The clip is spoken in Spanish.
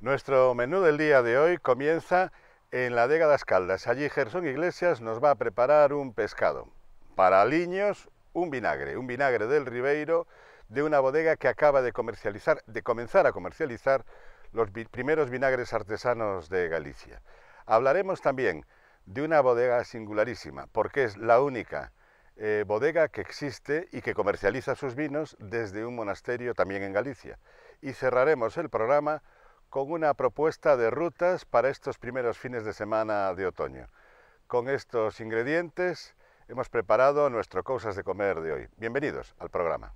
Nuestro menú del día de hoy comienza en la Adega das Caldas. Allí Gerson Iglesias nos va a preparar un pescado. Para aliños, un vinagre del Ribeiro de una bodega que acaba de comenzar a comercializar los primeros vinagres artesanos de Galicia. Hablaremos también de una bodega singularísima, porque es la única bodega que existe y que comercializa sus vinos desde un monasterio también en Galicia. Y cerraremos el programa con una propuesta de rutas para estos primeros fines de semana de otoño. Con estos ingredientes hemos preparado nuestro Cousas de Comer de hoy. Bienvenidos al programa.